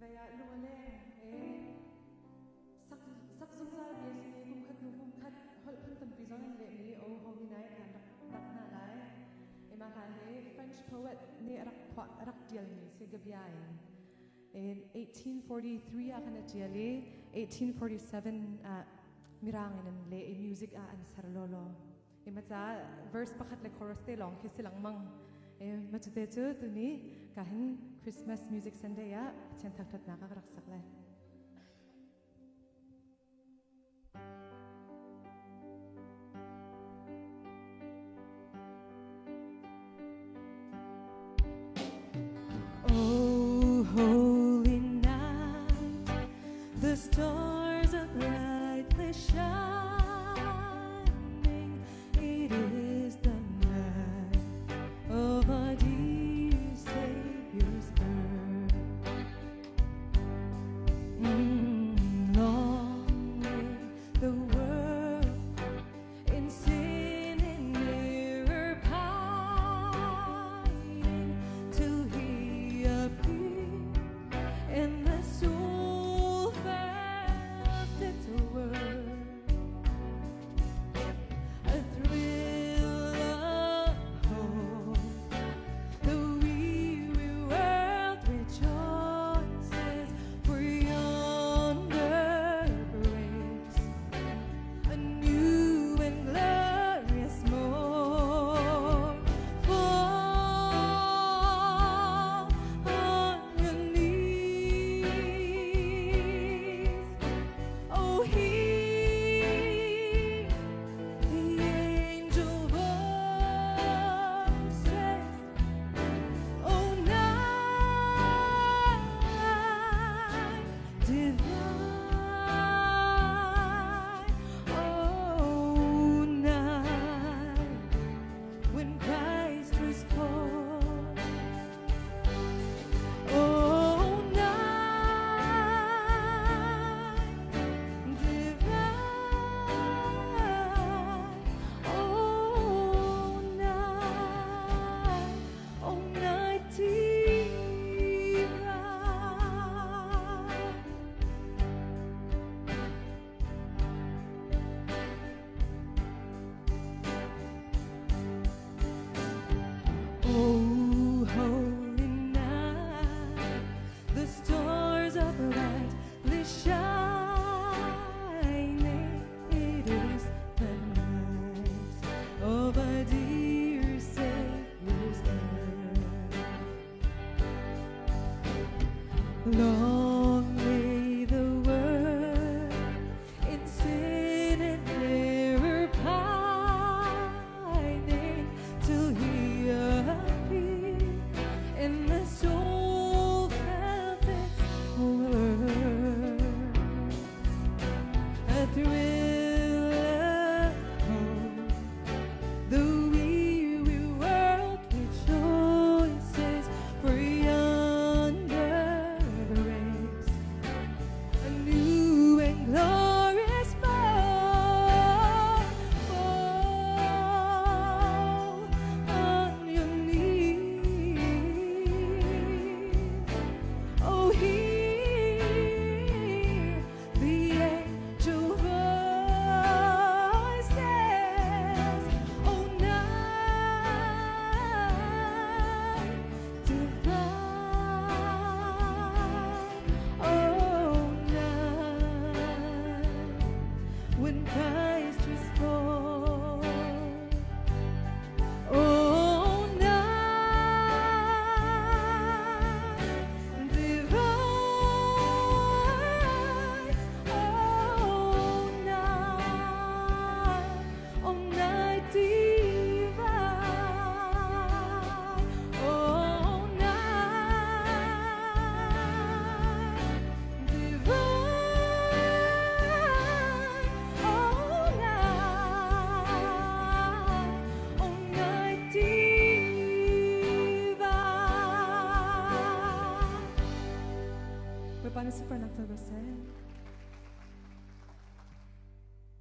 Vaya luale sak zungza bias ni kumkhat hol phun tam pi zong le ni o hobi nai kan dak na lai ema ka he French poet ni rak dial ni se gabyain in 1843 akan diali 1847 mirangin le music an sarlolo ema cha verse pakhat le chorus te long ke silang mang machute chu tuni kahin Christmas music Sunday ya chen thak that na ka rak sak lai Oh holy night, the stars are brightly shining. It is the night of our dear Savior's birth. Long lay the world in sin and error pining till He appeared, and the soul felt its worth. A thrill of hope, the weary world rejoices, for yonder breaks a new and glorious morn. Fall on your knees, oh hear the angel voices, oh night divine, oh night when Christ was born, oh night divine, oh night divine. Oh holy night, the stars are brightly shining. It is the night of our dear Savior's birth. Long lay the world in sin and error pining till He appeared, and the soul felt its worth. A thrill of hope, the weary world rejoices, for yonder breaks a new and glorious morn. Fall on your knees, oh hear the angel voices, oh night divine, oh night when Christ was born, oh night divine, oh night divine, oh night divine, oh night divine. We're super